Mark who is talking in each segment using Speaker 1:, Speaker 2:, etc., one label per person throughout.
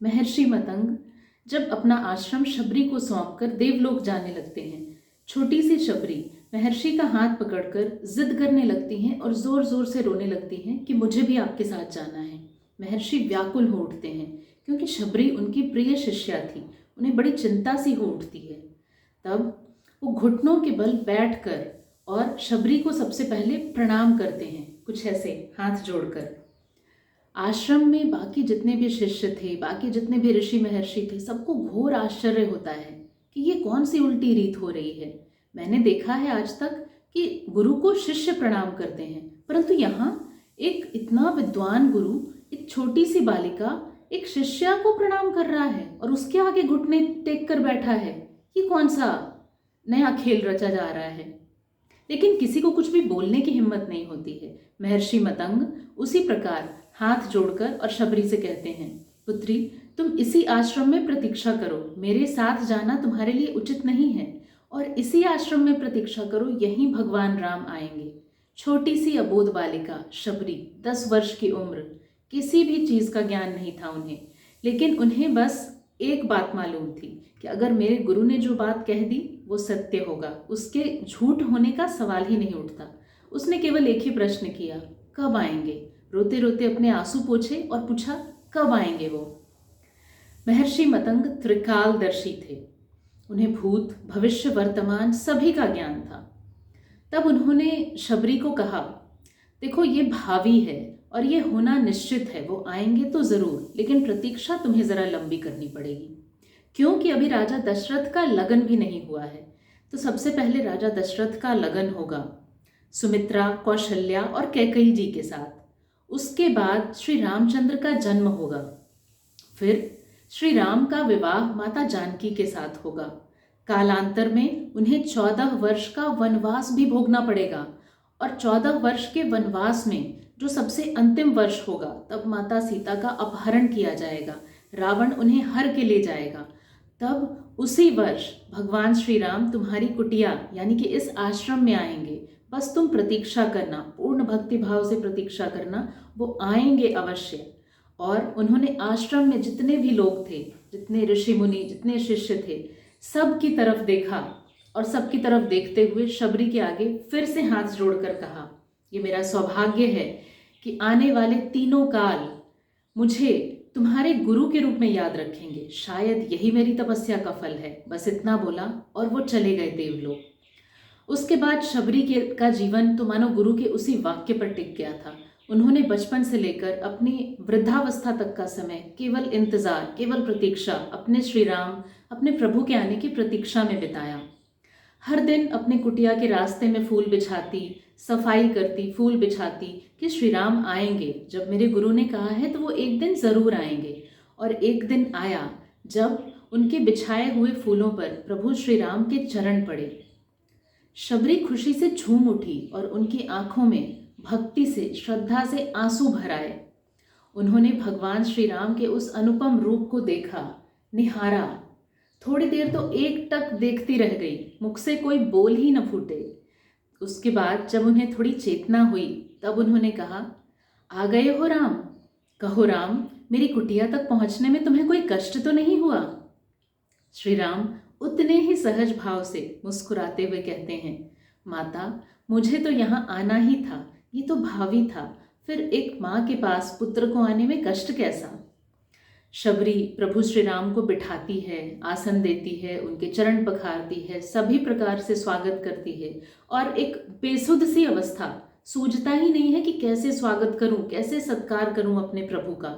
Speaker 1: महर्षि मतंग जब अपना आश्रम शबरी को सौंपकर देवलोक जाने लगते हैं, छोटी सी शबरी महर्षि का हाथ पकड़कर जिद करने लगती हैं और जोर जोर से रोने लगती हैं कि मुझे भी आपके साथ जाना है। महर्षि व्याकुल हो उठते हैं क्योंकि शबरी उनकी प्रिय शिष्या थी। उन्हें बड़ी चिंता सी हो उठती है। तब वो घुटनों के बल बैठकर और शबरी को सबसे पहले प्रणाम करते हैं, कुछ ऐसे हाथ जोड़कर। आश्रम में बाकी जितने भी शिष्य थे, बाकी जितने भी ऋषि महर्षि थे, सबको घोर आश्चर्य होता है कि ये कौन सी उल्टी रीत हो रही है। मैंने देखा है आज तक कि गुरु को शिष्य प्रणाम करते हैं, परंतु यहाँ एक इतना विद्वान गुरु एक छोटी सी बालिका एक शिष्या को प्रणाम कर रहा है और उसके आगे घुटने टेक कर बैठा है। ये कौन सा नया खेल रचा जा रहा है। लेकिन किसी को कुछ भी बोलने की हिम्मत नहीं होती है। महर्षि मतंग उसी प्रकार हाथ जोड़कर और शबरी से कहते हैं, पुत्री, तुम इसी आश्रम में प्रतीक्षा करो, मेरे साथ जाना तुम्हारे लिए उचित नहीं है। और इसी आश्रम में प्रतीक्षा करो, यहीं भगवान राम आएंगे। छोटी सी अबोध बालिका शबरी, 10 वर्ष की उम्र, किसी भी चीज का ज्ञान नहीं था उन्हें, लेकिन उन्हें बस एक बात मालूम थी कि अगर मेरे गुरु ने जो बात कह दी वो सत्य होगा, उसके झूठ होने का सवाल ही नहीं उठता। उसने केवल एक ही प्रश्न किया, कब आएंगे। रोते रोते अपने आंसू पोंछे और पूछा, कब आएंगे वो। महर्षि मतंग त्रिकालदर्शी थे। उन्हें भूत भविष्य वर्तमान सभी का ज्ञान था। तब उन्होंने शबरी को कहा, देखो ये भावी है और ये होना निश्चित है, वो आएंगे तो जरूर, लेकिन प्रतीक्षा तुम्हें जरा लंबी करनी पड़ेगी, क्योंकि अभी राजा दशरथ का लगन भी नहीं हुआ है। तो सबसे पहले राजा दशरथ का लगन होगा सुमित्रा, कौशल्या और कैकेयी जी के साथ। उसके बाद श्री रामचंद्र का जन्म होगा। फिर श्री राम का विवाह माता जानकी के साथ होगा। कालांतर में उन्हें 14 वर्ष का वनवास भी भोगना पड़ेगा और 14 वर्ष के वनवास में जो सबसे अंतिम वर्ष होगा तब माता सीता का अपहरण किया जाएगा, रावण उन्हें हर के ले जाएगा। तब उसी वर्ष भगवान श्री राम तुम्हारी कुटिया यानी कि इस आश्रम में आएंगे। बस तुम प्रतीक्षा करना, पूर्ण भक्ति भाव से प्रतीक्षा करना, वो आएंगे अवश्य। और उन्होंने आश्रम में जितने भी लोग थे, जितने ऋषि मुनि, जितने शिष्य थे, सब की तरफ देखा और सबकी तरफ देखते हुए शबरी के आगे फिर से हाथ जोड़कर कहा, ये मेरा सौभाग्य है कि आने वाले 3 काल मुझे तुम्हारे गुरु के रूप में याद रखेंगे। शायद यही मेरी तपस्या का फल है। बस इतना बोला और वो चले गए देवलोक। उसके बाद शबरी का जीवन तो मानो गुरु के उसी वाक्य पर टिक गया था। उन्होंने बचपन से लेकर अपनी वृद्धावस्था तक का समय केवल इंतजार, केवल प्रतीक्षा, अपने श्री राम, अपने प्रभु के आने की प्रतीक्षा में बिताया। हर दिन अपने कुटिया के रास्ते में फूल बिछाती, सफाई करती, फूल बिछाती कि श्री राम आएंगे। जब मेरे गुरु ने कहा है तो वो एक दिन जरूर आएंगे। और एक दिन आया जब उनके बिछाए हुए फूलों पर प्रभु श्री राम के चरण पड़े। शबरी खुशी से झूम उठी और उनकी आंखों में भक्ति से, श्रद्धा से आंसू भर आए। उन्होंने भगवान श्री राम के उस अनुपम रूप को देखा, निहारा। थोड़ी देर तो एकटक देखती रह गई, मुख से कोई बोल ही न फूटे। उसके बाद जब उन्हें थोड़ी चेतना हुई तब उन्होंने कहा, आ गए हो राम? कहो राम, मेरी कुटिया तक पहुंचने में तुम्हें कोई कष्ट तो नहीं हुआ? श्री राम उतने ही सहज भाव से मुस्कुराते हुए कहते हैं, माता, मुझे तो यहाँ आना ही था, ये तो भावी था। फिर एक माँ के पास पुत्र को आने में कष्ट कैसा? शबरी प्रभु श्री राम को बिठाती है, आसन देती है, उनके चरण पखारती है, सभी प्रकार से स्वागत करती है और एक बेसुध सी अवस्था, सूझता ही नहीं है कि कैसे स्वागत करूं, कैसे सत्कार करूं अपने प्रभु का।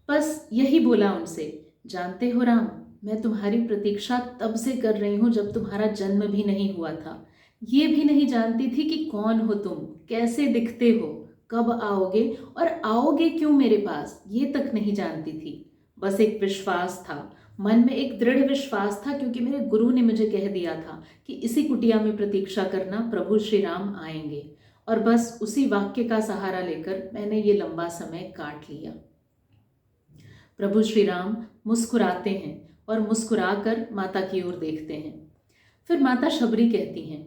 Speaker 1: बस यही बोला उनसे, जानते हो राम, मैं तुम्हारी प्रतीक्षा तब से कर रही हूं जब तुम्हारा जन्म भी नहीं हुआ था। ये भी नहीं जानती थी कि कौन हो तुम, कैसे दिखते हो, कब आओगे और आओगे क्यों मेरे पास, ये तक नहीं जानती थी। बस एक विश्वास था, मन में एक दृढ़ विश्वास था, क्योंकि मेरे गुरु ने मुझे कह दिया था कि इसी कुटिया में प्रतीक्षा करना, प्रभु श्री राम आएंगे। और बस उसी वाक्य का सहारा लेकर मैंने ये लंबा समय काट लिया। प्रभु श्री राम मुस्कुराते हैं और मुस्कुराकर माता की ओर देखते हैं। फिर माता शबरी कहती हैं,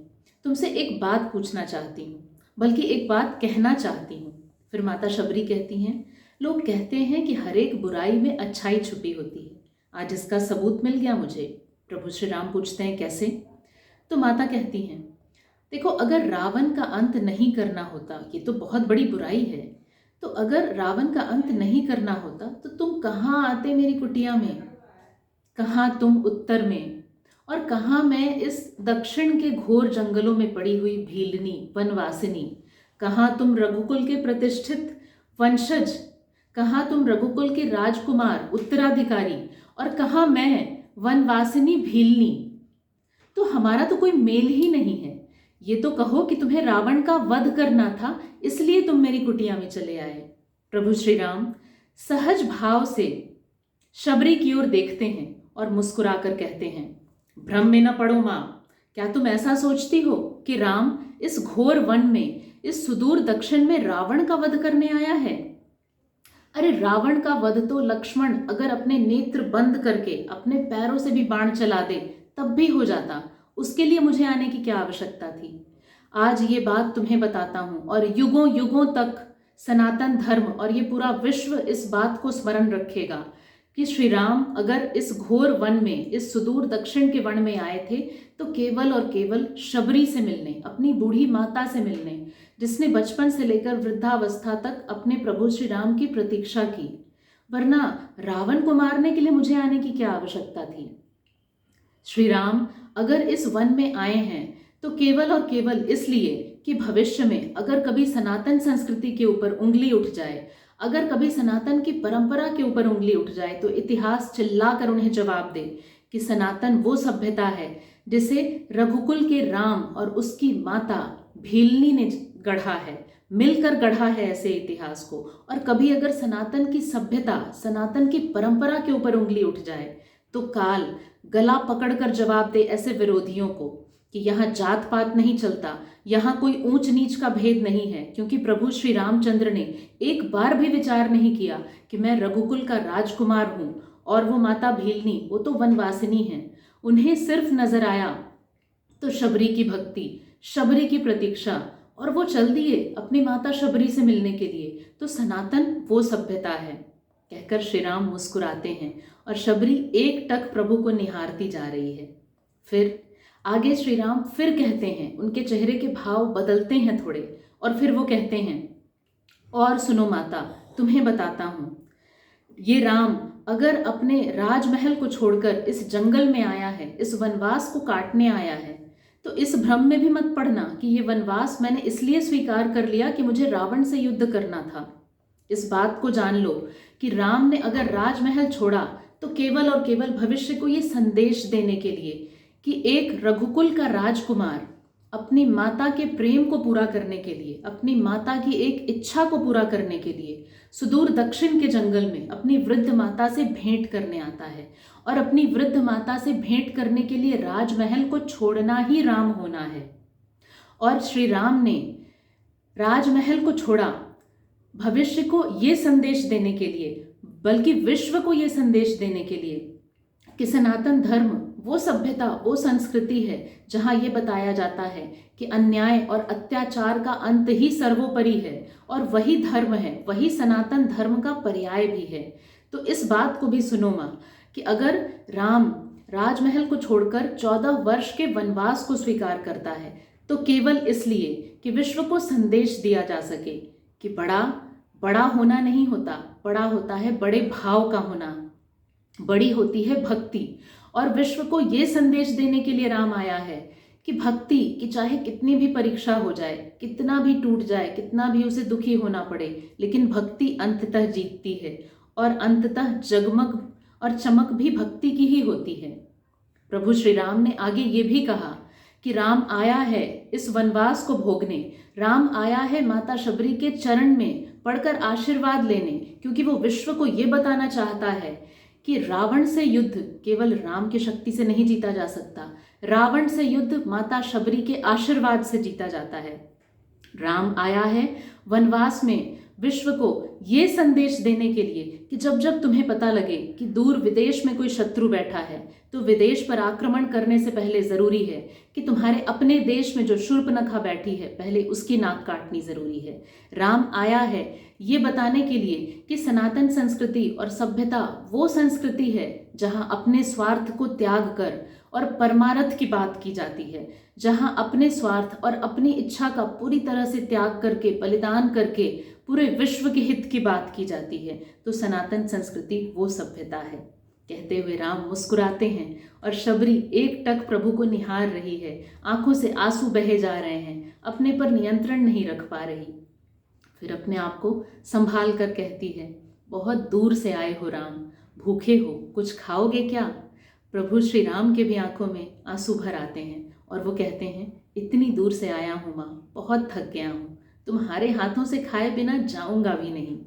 Speaker 1: तुमसे एक बात पूछना चाहती हूँ, बल्कि एक बात कहना चाहती हूँ। फिर माता शबरी कहती हैं, लोग कहते हैं कि हर एक बुराई में अच्छाई छुपी होती है। आज इसका सबूत मिल गया मुझे। प्रभु श्री राम पूछते हैं कैसे? तो माता कहती हैं, देखो, अगर रावण का अंत नहीं करना होता, ये तो बहुत बड़ी बुराई है, तो अगर रावण का अंत नहीं करना होता तो तुम कहाँ आते मेरी कुटिया में? कहाँ तुम उत्तर में, और कहाँ मैं इस दक्षिण के घोर जंगलों में पड़ी हुई भीलनी वनवासिनी? कहाँ तुम रघुकुल के प्रतिष्ठित वंशज, कहाँ तुम रघुकुल के राजकुमार उत्तराधिकारी, और कहाँ मैं वनवासिनी भीलनी? तो हमारा तो कोई मेल ही नहीं है। ये तो कहो कि तुम्हें रावण का वध करना था, इसलिए तुम मेरी कुटिया में चले आए। प्रभु श्री राम सहज भाव से शबरी की ओर देखते हैं और मुस्कुराकर कहते हैं, भ्रम में न पड़ो माँ। क्या तुम ऐसा सोचती हो कि राम इस घोर वन में, इस सुदूर दक्षिण में रावण का वध करने आया है? अरे रावण का वध तो लक्ष्मण अगर अपने नेत्र बंद करके अपने पैरों से भी बाण चला दे तब भी हो जाता। उसके लिए मुझे आने की क्या आवश्यकता थी? आज ये बात तुम्हें बताता हूं और युगों युगों तक सनातन धर्म और ये पूरा विश्व इस बात को स्मरण रखेगा कि श्री राम अगर इस घोर वन में, इस सुदूर दक्षिण के वन में आए थे तो केवल और केवल शबरी से मिलने, अपनी बूढ़ी माता से मिलने, जिसने बचपन से लेकर वृद्धावस्था तक अपने प्रभु श्री राम की प्रतीक्षा की। वरना रावण को मारने के लिए मुझे आने की क्या आवश्यकता थी? श्री राम अगर इस वन में आए हैं तो केवल और केवल इसलिए कि भविष्य में अगर कभी सनातन संस्कृति के ऊपर उंगली उठ जाए, अगर कभी सनातन की परंपरा के ऊपर उंगली उठ जाए, तो इतिहास चिल्लाकर उन्हें जवाब दे कि सनातन वो सभ्यता है जिसे रघुकुल के राम और उसकी माता भीलनी ने गढ़ा है, मिलकर गढ़ा है ऐसे इतिहास को। और कभी अगर सनातन की सभ्यता, सनातन की परंपरा के ऊपर उंगली उठ जाए तो काल गला पकड़कर जवाब दे ऐसे विरोधियों को कि यहाँ जात पात नहीं चलता, यहाँ कोई ऊंच नीच का भेद नहीं है, क्योंकि प्रभु श्री रामचंद्र ने एक बार भी विचार नहीं किया कि मैं रघुकुल का राजकुमार हूँ और वो माता भीलनी वो तो वनवासिनी हैं। उन्हें सिर्फ नजर आया तो शबरी की भक्ति, शबरी की प्रतीक्षा, और वो चल दिए अपनी माता शबरी से मिलने के लिए। तो सनातन वो सभ्यता है, कहकर श्री राम मुस्कुराते हैं और शबरी एक टक प्रभु को निहारती जा रही है। फिर आगे श्री राम फिर कहते हैं, उनके चेहरे के भाव बदलते हैं थोड़े, और फिर वो कहते हैं, और सुनो माता, तुम्हें बताता हूँ, ये राम अगर अपने राजमहल को छोड़कर इस जंगल में आया है, इस वनवास को काटने आया है, तो इस भ्रम में भी मत पड़ना कि ये वनवास मैंने इसलिए स्वीकार कर लिया कि मुझे रावण से युद्ध करना था। इस बात को जान लो कि राम ने अगर राजमहल छोड़ा तो केवल और केवल भविष्य को ये संदेश देने के लिए कि एक रघुकुल का राजकुमार अपनी माता के प्रेम को पूरा करने के लिए, अपनी माता की एक इच्छा को पूरा करने के लिए सुदूर दक्षिण के जंगल में अपनी वृद्ध माता से भेंट करने आता है, और अपनी वृद्ध माता से भेंट करने के लिए राजमहल को छोड़ना ही राम होना है। और श्री राम ने राजमहल को छोड़ा भविष्य को ये संदेश देने के लिए, बल्कि विश्व को ये संदेश देने के लिए कि सनातन धर्म वो सभ्यता, वो संस्कृति है जहाँ ये बताया जाता है कि अन्याय और अत्याचार का अंत ही सर्वोपरि है, और वही धर्म है, वही सनातन धर्म का पर्याय भी है। तो इस बात को भी सुनो माँ कि अगर राम राजमहल को छोड़कर 14 वर्ष के वनवास को स्वीकार करता है तो केवल इसलिए कि विश्व को संदेश दिया जा सके कि बड़ा बड़ा होना नहीं होता, बड़ा होता है बड़े भाव का होना, बड़ी होती है भक्ति। और विश्व को ये संदेश देने के लिए राम आया है कि भक्ति की चाहे कितनी भी परीक्षा हो जाए, कितना भी टूट जाए, कितना भी उसे दुखी होना पड़े, लेकिन भक्ति अंततः जीतती है, और अंततः जगमग और चमक भी भक्ति की ही होती है। प्रभु श्री राम ने आगे ये भी कहा कि राम आया है इस वनवास को भोगने, राम आया है माता शबरी के चरण में पढ़कर आशीर्वाद लेने, क्योंकि वो विश्व को ये बताना चाहता है कि रावण से युद्ध केवल राम की शक्ति से नहीं जीता जा सकता, रावण से युद्ध माता शबरी के आशीर्वाद से जीता जाता है। राम आया है वनवास में विश्व को ये संदेश देने के लिए कि जब जब तुम्हें पता लगे कि दूर विदेश में कोई शत्रु बैठा है तो विदेश पर आक्रमण करने से पहले जरूरी है कि तुम्हारे अपने देश में जो शूर्पणखा बैठी है पहले उसकी नाक काटनी जरूरी है। राम आया है ये बताने के लिए कि सनातन संस्कृति और सभ्यता वो संस्कृति है जहां अपने स्वार्थ को त्याग कर और परमार्थ की बात की जाती है, जहां अपने स्वार्थ और अपनी इच्छा का पूरी तरह से त्याग करके बलिदान करके पूरे विश्व के हित की बात की जाती है। तो सनातन संस्कृति वो सभ्यता है। कहते हुए राम मुस्कुराते हैं और शबरी एकटक प्रभु को निहार रही है, आंखों से आंसू बहे जा रहे हैं, अपने पर नियंत्रण नहीं रख पा रही। फिर अपने आप को संभाल कर कहती है, बहुत दूर से आए हो राम, भूखे हो, कुछ खाओगे क्या? प्रभु श्री राम के भी आंखों में आंसू भर आते हैं और वो कहते हैं, इतनी दूर से आया हूँ माँ, बहुत थक गया हूँ, तुम्हारे हाथों से खाए बिना जाऊंगा भी नहीं।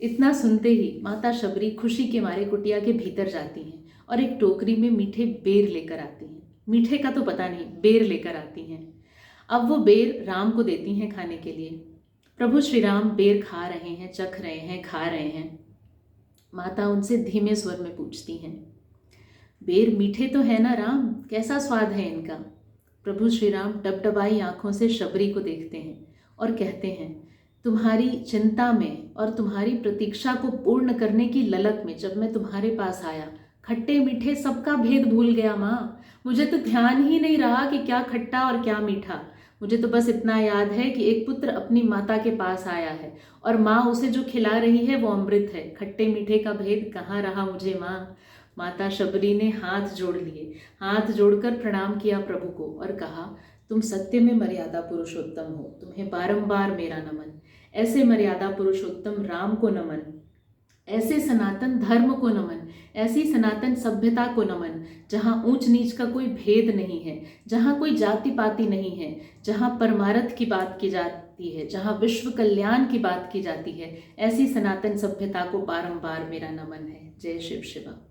Speaker 1: इतना सुनते ही माता शबरी खुशी के मारे कुटिया के भीतर जाती हैं और एक टोकरी में मीठे बेर लेकर आती हैं। मीठे का तो पता नहीं, बेर लेकर आती हैं। अब वो बेर राम को देती हैं खाने के लिए। प्रभु श्री राम बेर खा रहे हैं, चख रहे हैं, खा रहे हैं। माता उनसे धीमे स्वर में पूछती हैं, बेर मीठे तो है ना राम, कैसा स्वाद है इनका? प्रभु श्री राम डबडबाई आंखों से शबरी को देखते हैं और कहते हैं, तुम्हारी चिंता में और तुम्हारी प्रतीक्षा को पूर्ण करने की ललक में जब मैं तुम्हारे पास आया, खट्टे मीठे सबका भेद भूल गया माँ। मुझे तो ध्यान ही नहीं रहा कि क्या खट्टा और क्या मीठा। मुझे तो बस इतना याद है कि एक पुत्र अपनी माता के पास आया है और माँ उसे जो खिला रही है वो अमृत है। खट्टे मीठे का भेद कहाँ रहा मुझे माँ। माता शबरी ने हाथ जोड़ लिए, हाथ जोड़कर प्रणाम किया प्रभु को और कहा, तुम सत्य में मर्यादा पुरुषोत्तम हो, तुम्हें बारंबार मेरा नमन। ऐसे मर्यादा पुरुषोत्तम राम को नमन, ऐसे सनातन धर्म को नमन, ऐसी सनातन सभ्यता को नमन, जहाँ ऊंच नीच का कोई भेद नहीं है, जहाँ कोई जाति पाति नहीं है, जहाँ परमार्थ की बात की जाती है, जहाँ विश्व कल्याण की बात की जाती है। ऐसी सनातन सभ्यता को बारंबार मेरा नमन है। जय शिव शिवा।